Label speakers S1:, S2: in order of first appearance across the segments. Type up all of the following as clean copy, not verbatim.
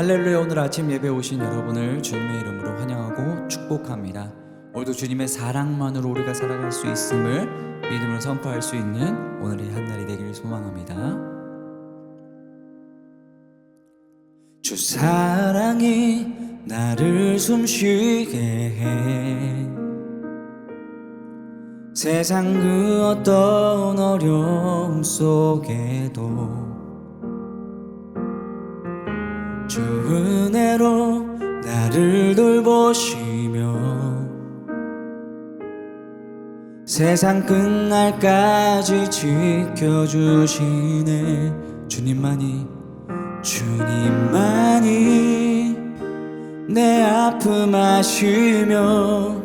S1: 할렐루야. 오늘 아침 예배 오신 여러분을 주님의 이름으로 환영하고 축복합니다. 오늘도 주님의 사랑만으로 우리가 살아갈 수 있음을 믿음으로 선포할 수 있는 오늘의 한날이 되기를 소망합니다. 주 사랑이 나를 숨쉬게 해 세상 그 어떤 어려움 속에도 주 은혜로 나를 돌보시며 세상 끝날까지 지켜주시네. 주님만이 내 아픔 아시며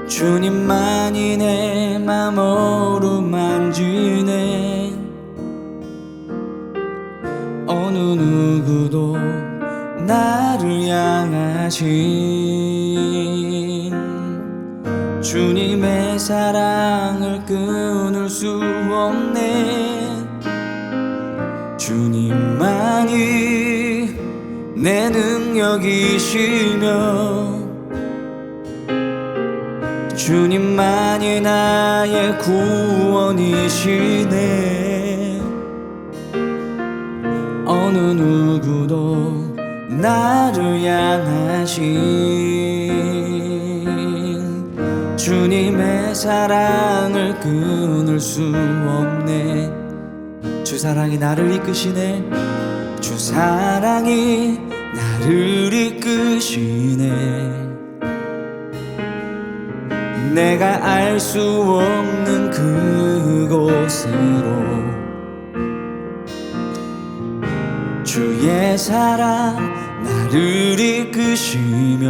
S1: 주님만이 내 맘 어루만지네. 어느 누구도 나를 향하신 주님의 사랑을 끊을 수 없네. 주님만이 내 능력이시며 주님만이 나의 구원이시네. 어느 누구도 나를 향하신 주님의 사랑을 끊을 수 없네. 주 사랑이 나를 이끄시네. 주 사랑이 나를 이끄시네. 내가 알 수 없는 그곳으로 주의 사랑 나를 이끄시며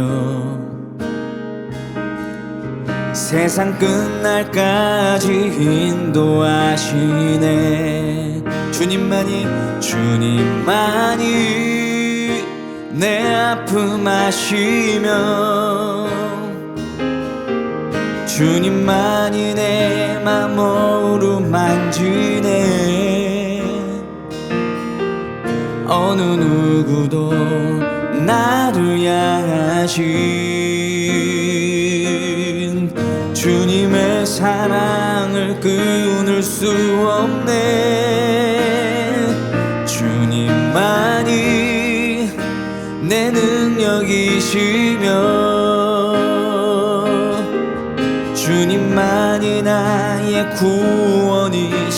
S1: 세상 끝날까지 인도하시네. 주님만이 내 아픔 아시며 주님만이 내 맘 어루만지네. 어느 누구도 나를 향하신 주님의 사랑을 끊을 수 없네. 주님만이 내 능력이시며 주님만이 나의 구원이시네.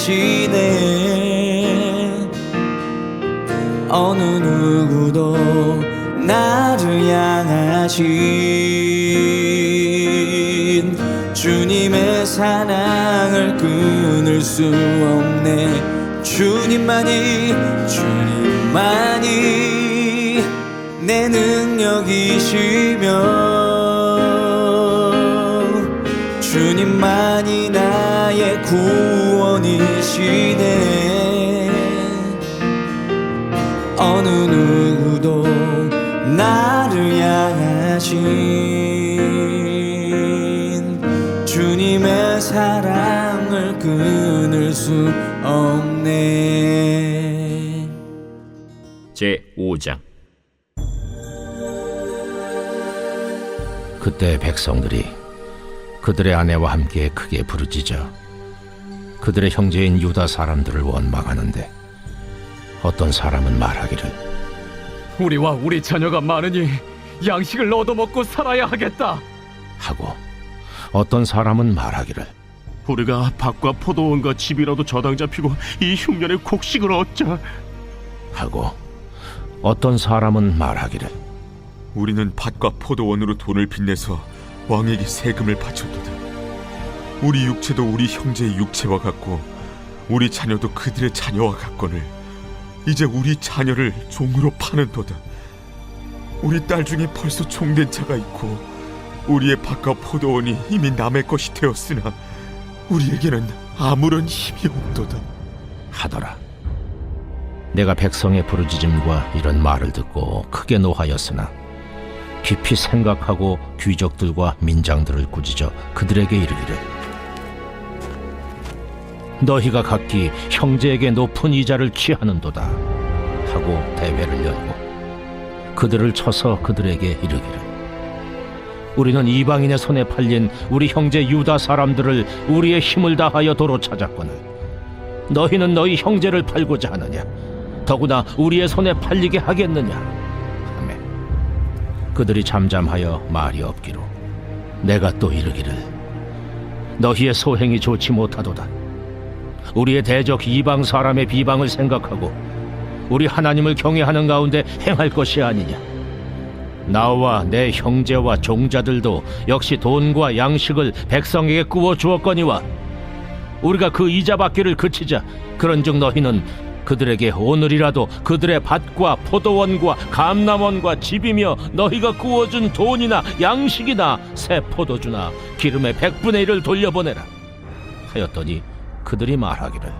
S1: 어느 누구도 나를 향하신 주님의 사랑을 끊을 수 없네. 주님만이 내 능력이시며 주님만이 나의 구원이시네. 어느 누구도 나를 향하신 주님의 사랑을 끊을 수 없네.
S2: 제5장. 그때 백성들이 그들의 아내와 함께 크게 부르짖어 그들의 형제인 유다 사람들을 원망하는데 어떤 사람은 말하기를
S3: 우리와 우리 자녀가 많으니 양식을 얻어먹고 살아야 하겠다
S2: 하고 어떤 사람은 말하기를
S4: 우리가 밭과 포도원과 집이라도 저당 잡히고 이 흉년에 곡식을 얻자
S2: 하고 어떤 사람은 말하기를
S5: 우리는 밭과 포도원으로 돈을 빚내서 왕에게 세금을 바쳤도다. 우리 육체도 우리 형제의 육체와 같고 우리 자녀도 그들의 자녀와 같거늘 이제 우리 자녀를 종으로 파는도다. 우리 딸 중에 벌써 종된 자가 있고 우리의 밭과 포도원이 이미 남의 것이 되었으나 우리에게는 아무런 힘이 없도다
S2: 하더라. 내가 백성의 부르짖음과 이런 말을 듣고 크게 노하였으나 깊이 생각하고 귀족들과 민장들을 꾸짖어 그들에게 이르기를 너희가 각기 형제에게 높은 이자를 취하는도다 타고 대회를 열고 그들을 쳐서 그들에게 이르기를 우리는 이방인의 손에 팔린 우리 형제 유다 사람들을 우리의 힘을 다하여 도로 찾았거늘 너희는 너희 형제를 팔고자 하느냐 더구나 우리의 손에 팔리게 하겠느냐 하매 그들이 잠잠하여 말이 없기로 내가 또 이르기를 너희의 소행이 좋지 못하도다 우리의 대적 이방 사람의 비방을 생각하고 우리 하나님을 경외하는 가운데 행할 것이 아니냐 나와 내 형제와 종자들도 역시 돈과 양식을 백성에게 꾸어 주었거니와 우리가 그 이자 받기를 그치자 그런즉 너희는 그들에게 오늘이라도 그들의 밭과 포도원과 감람원과 집이며 너희가 구워준 돈이나 양식이나 새 포도주나 기름의 100분의 1을 돌려보내라 하였더니 그들이 말하기를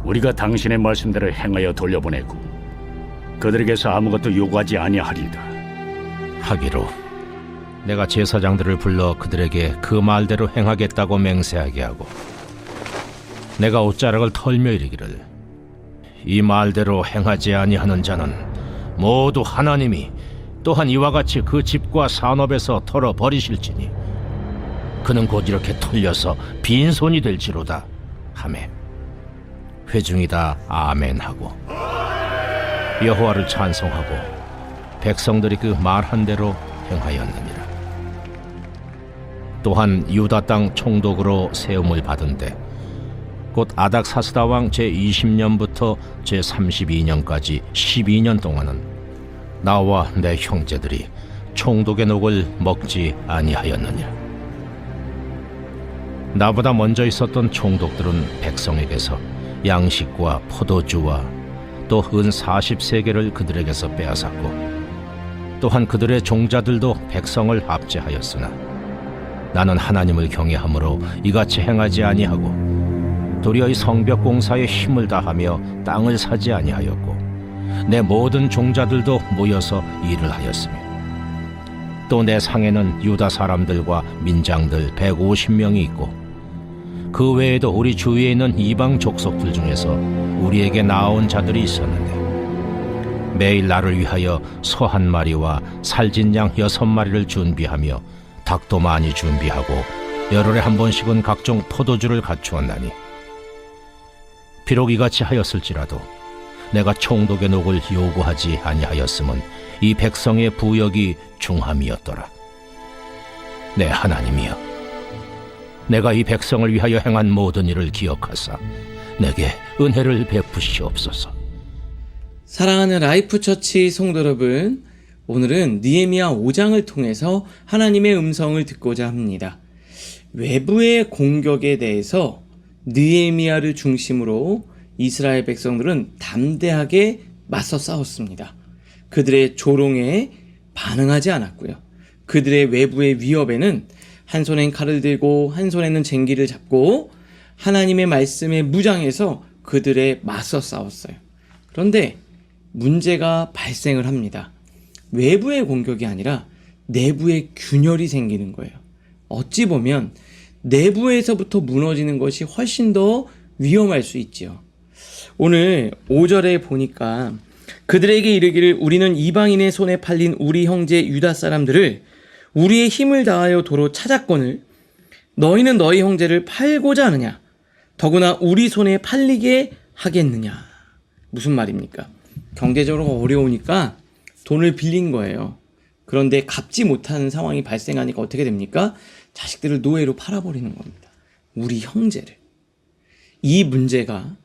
S6: 우리가 당신의 말씀대로 행하여 돌려보내고 그들에게서 아무것도 요구하지 아니하리이다.
S2: 하기로 내가 제사장들을 불러 그들에게 그 말대로 행하겠다고 맹세하게 하고 내가 옷자락을 털며 이르기를 이 말대로 행하지 아니하는 자는 모두 하나님이 또한 이와 같이 그 집과 산업에서 털어 버리실지니 그는 곧 이렇게 털려서 빈손이 될지로다 하매 회중이 다 아멘하고 여호와를 찬송하고 백성들이 그 말한 대로 행하였느니라. 또한 유다 땅 총독으로 세움을 받은데 곧 아닥사스다 왕 제20년부터 제32년까지 12년 동안은 나와 내 형제들이 총독의 녹을 먹지 아니하였느니라. 나보다 먼저 있었던 총독들은 백성에게서 양식과 포도주와 또 은 40세겔을 그들에게서 빼앗았고 또한 그들의 종자들도 백성을 압제하였으나 나는 하나님을 경외함으로 이같이 행하지 아니하고 도리어 이 성벽 공사에 힘을 다하며 땅을 사지 아니하였고 내 모든 종자들도 모여서 일을 하였으며 또 내 상에는 유다 사람들과 민장들 150명이 있고 그 외에도 우리 주위에 있는 이방 족속들 중에서 우리에게 나온 자들이 있었는데 매일 나를 위하여 소 1마리와 살진 양 6마리를 준비하며 닭도 많이 준비하고 열흘에 한 번씩은 각종 포도주를 갖추었나니 비록 이같이 하였을지라도 내가 총독의 녹을 요구하지 아니하였음은 이 백성의 부역이 중함이었더라. 내 하나님이여 내가 이 백성을 위하여 행한 모든 일을 기억하사 내게 은혜를 베푸시옵소서.
S1: 사랑하는 라이프처치 성도 여러분, 오늘은 느헤미야 5장을 통해서 하나님의 음성을 듣고자 합니다. 외부의 공격에 대해서 느헤미야를 중심으로 이스라엘 백성들은 담대하게 맞서 싸웠습니다. 그들의 조롱에 반응하지 않았고요. 그들의 외부의 위협에는 한 손엔 칼을 들고 한 손에는 쟁기를 잡고 하나님의 말씀에 무장해서 그들에 맞서 싸웠어요. 그런데 문제가 발생을 합니다. 외부의 공격이 아니라 내부의 균열이 생기는 거예요. 어찌 보면 내부에서부터 무너지는 것이 훨씬 더 위험할 수 있지요. 오늘 5절에 보니까 그들에게 이르기를 우리는 이방인의 손에 팔린 우리 형제 유다 사람들을 우리의 힘을 다하여 도로 찾았거늘 너희는 너희 형제를 팔고자 하느냐 더구나 우리 손에 팔리게 하겠느냐. 무슨 말입니까? 경제적으로 어려우니까 돈을 빌린 거예요. 그런데 갚지 못하는 상황이 발생하니까 어떻게 됩니까? 자식들을 노예로 팔아버리는 겁니다. 우리 형제를. 이 문제가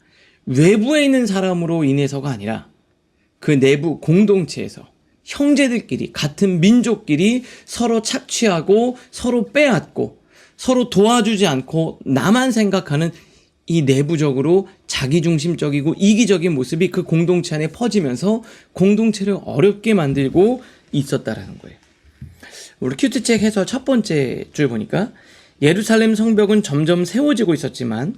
S1: 외부에 있는 사람으로 인해서가 아니라 그 내부 공동체에서 형제들끼리 같은 민족끼리 서로 착취하고 서로 빼앗고 서로 도와주지 않고 나만 생각하는 이 내부적으로 자기중심적이고 이기적인 모습이 그 공동체 안에 퍼지면서 공동체를 어렵게 만들고 있었다라는 거예요. 우리 큐트책 해설 첫 번째 줄 보니까 예루살렘 성벽은 점점 세워지고 있었지만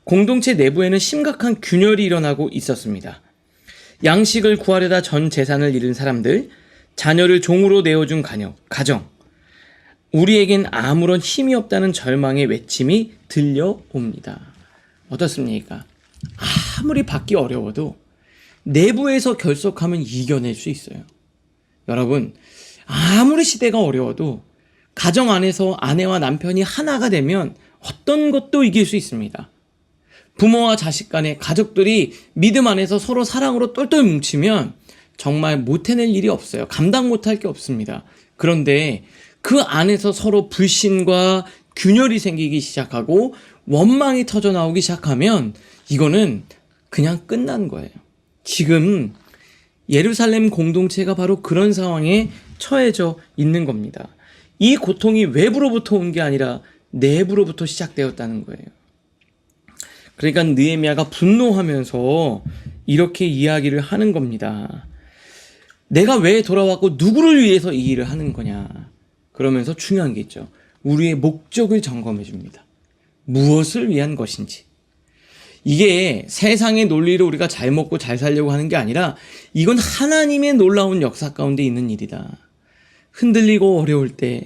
S1: 공동체 내부에는 심각한 균열이 일어나고 있었습니다. 양식을 구하려다 전 재산을 잃은 사람들, 자녀를 종으로 내어준 가정, 우리에겐 아무런 힘이 없다는 절망의 외침이 들려옵니다. 어떻습니까? 아무리 받기 어려워도
S7: 내부에서 결속하면 이겨낼 수 있어요. 여러분, 아무리 시대가 어려워도 가정 안에서 아내와 남편이 하나가 되면 어떤 것도 이길 수 있습니다. 부모와 자식 간에 가족들이 믿음 안에서 서로 사랑으로 똘똘 뭉치면 정말 못 해낼 일이 없어요. 감당 못할 게 없습니다. 그런데 그 안에서 서로 불신과 균열이 생기기 시작하고 원망이 터져나오기 시작하면 이거는 그냥 끝난 거예요. 지금 예루살렘 공동체가 바로 그런 상황에 처해져 있는 겁니다. 이 고통이 외부로부터 온 게 아니라 내부로부터 시작되었다는 거예요. 그러니까 느헤미야가 분노하면서 이렇게 이야기를 하는 겁니다. 내가 왜 돌아왔고 누구를 위해서 이 일을 하는 거냐. 그러면서 중요한 게 있죠. 우리의 목적을 점검해 줍니다. 무엇을 위한 것인지. 이게 세상의 논리로 우리가 잘 먹고 잘 살려고 하는 게 아니라 이건 하나님의 놀라운 역사 가운데 있는 일이다. 흔들리고 어려울 때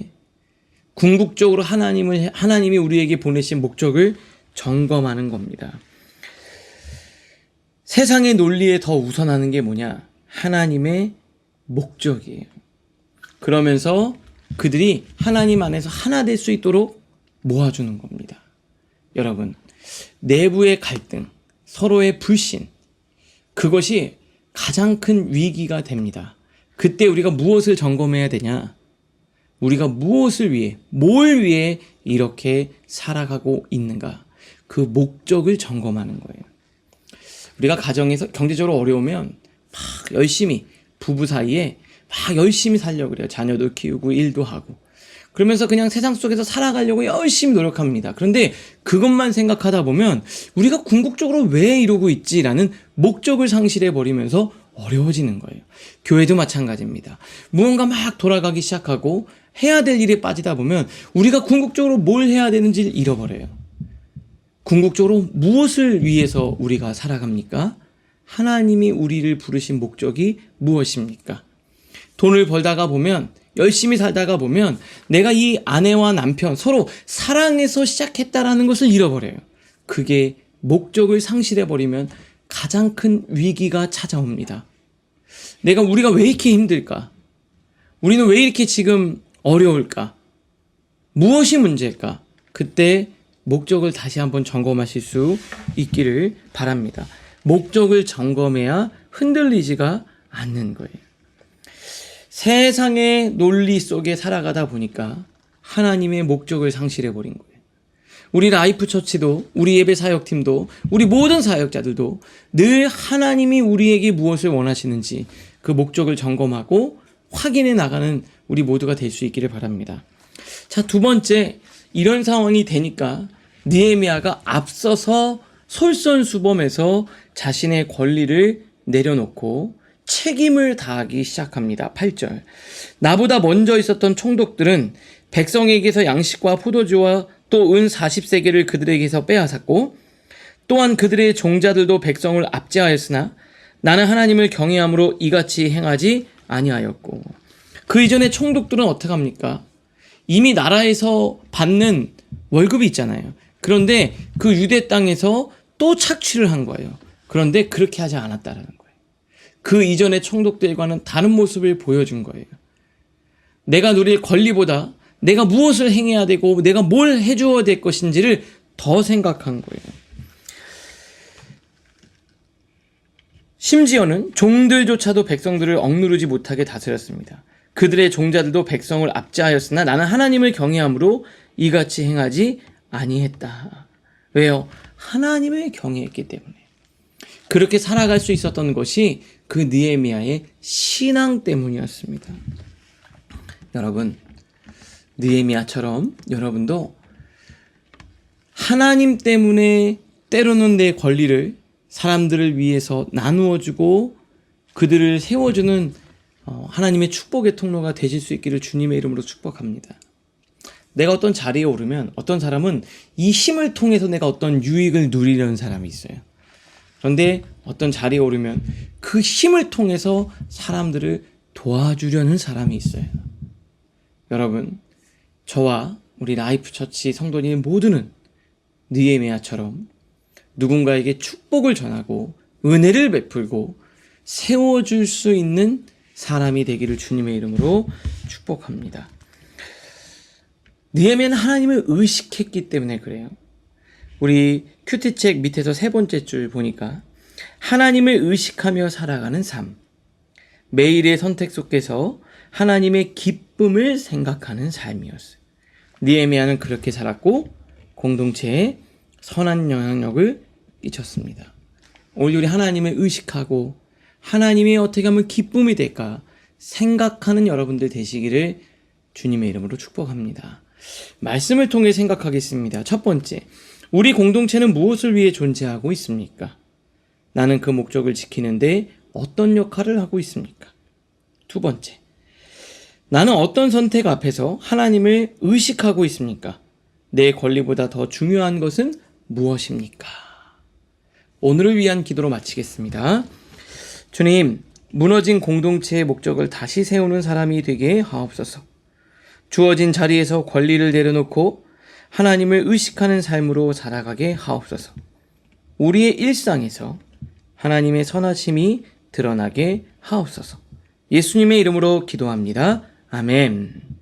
S7: 궁극적으로 하나님이 우리에게 보내신 목적을 점검하는 겁니다. 세상의 논리에 더 우선하는 게 뭐냐? 하나님의 목적이에요. 그러면서 그들이 하나님 안에서 하나 될 수 있도록 모아주는 겁니다. 여러분, 내부의 갈등, 서로의 불신, 그것이 가장 큰 위기가 됩니다. 그때 우리가 무엇을 점검해야 되냐? 우리가 무엇을 위해, 뭘 위해 이렇게 살아가고 있는가? 그 목적을 점검하는 거예요. 우리가 가정에서 경제적으로 어려우면 막 열심히 부부 사이에 막 열심히 살려고 그래요. 자녀도 키우고 일도 하고. 그러면서 그냥 세상 속에서 살아가려고 열심히 노력합니다. 그런데 그것만 생각하다 보면 우리가 궁극적으로 왜 이러고 있지라는 목적을 상실해버리면서 어려워지는 거예요. 교회도 마찬가지입니다. 무언가 막 돌아가기 시작하고 해야 될 일에 빠지다 보면 우리가 궁극적으로 뭘 해야 되는지를 잃어버려요. 궁극적으로 무엇을 위해서 우리가 살아갑니까? 하나님이 우리를 부르신 목적이 무엇입니까? 돈을 벌다가 보면, 열심히 살다가 보면 내가 이 아내와 남편 서로 사랑해서 시작했다라는 것을 잃어버려요. 그게 목적을 상실해버리면 가장 큰 위기가 찾아옵니다. 우리가 왜 이렇게 힘들까? 우리는 왜 이렇게 지금 어려울까? 무엇이 문제일까? 그때 목적을 다시 한번 점검하실 수 있기를 바랍니다. 목적을 점검해야 흔들리지가 않는 거예요. 세상의 논리 속에 살아가다 보니까 하나님의 목적을 상실해버린 거예요. 우리 라이프 처치도, 우리 예배 사역팀도, 우리 모든 사역자들도 늘 하나님이 우리에게 무엇을 원하시는지 그 목적을 점검하고 확인해 나가는 우리 모두가 될 수 있기를 바랍니다. 자, 두 번째, 이런 상황이 되니까 느헤미야가 앞서서 솔선수범해서 자신의 권리를 내려놓고 책임을 다하기 시작합니다. 8절. 나보다 먼저 있었던 총독들은 백성에게서 양식과 포도주와 또 은 40세겔을 그들에게서 빼앗았고 또한 그들의 종자들도 백성을 압제하였으나 나는 하나님을 경외함으로 이같이 행하지 아니하였고. 그 이전에 총독들은 어떻게 합니까? 이미 나라에서 받는 월급이 있잖아요. 그런데 그 유대 땅에서 또 착취를 한 거예요. 그런데 그렇게 하지 않았다라는 거예요. 그 이전의 총독들과는 다른 모습을 보여준 거예요. 내가 누릴 권리보다 내가 무엇을 행해야 되고 내가 뭘 해주어야 될 것인지를 더 생각한 거예요. 심지어는 종들조차도 백성들을 억누르지 못하게 다스렸습니다. 그들의 종자들도 백성을 압제하였으나 나는 하나님을 경외함으로 이같이 행하지 아니했다. 왜요? 하나님을 경외했기 때문에. 그렇게 살아갈 수 있었던 것이 그 느헤미야의 신앙 때문이었습니다. 여러분, 느헤미야처럼 여러분도 하나님 때문에 때로는 내 권리를 사람들을 위해서 나누어주고 그들을 세워주는 하나님의 축복의 통로가 되실 수 있기를 주님의 이름으로 축복합니다. 내가 어떤 자리에 오르면 어떤 사람은 이 힘을 통해서 내가 어떤 유익을 누리려는 사람이 있어요. 그런데 어떤 자리에 오르면 그 힘을 통해서 사람들을 도와주려는 사람이 있어요. 여러분, 저와 우리 라이프 처치 성도님 모두는 느헤미야처럼 누군가에게 축복을 전하고 은혜를 베풀고 세워줄 수 있는 사람이 되기를 주님의 이름으로 축복합니다. 느헤미야는 하나님을 의식했기 때문에 그래요. 우리 큐티책 밑에서 세 번째 줄 보니까 하나님을 의식하며 살아가는 삶, 매일의 선택 속에서 하나님의 기쁨을 생각하는 삶이었어요. 느헤미야는 그렇게 살았고 공동체에 선한 영향력을 끼쳤습니다. 오늘 우리 하나님을 의식하고 하나님이 어떻게 하면 기쁨이 될까 생각하는 여러분들 되시기를 주님의 이름으로 축복합니다. 말씀을 통해 생각하겠습니다. 첫 번째, 우리 공동체는 무엇을 위해 존재하고 있습니까? 나는 그 목적을 지키는데 어떤 역할을 하고 있습니까? 두 번째, 나는 어떤 선택 앞에서 하나님을 의식하고 있습니까? 내 권리보다 더 중요한 것은 무엇입니까? 오늘을 위한 기도로 마치겠습니다. 주님, 무너진 공동체의 목적을 다시 세우는 사람이 되게 하옵소서. 주어진 자리에서 권리를 내려놓고 하나님을 의식하는 삶으로 살아가게 하옵소서. 우리의 일상에서 하나님의 선하심이 드러나게 하옵소서. 예수님의 이름으로 기도합니다. 아멘.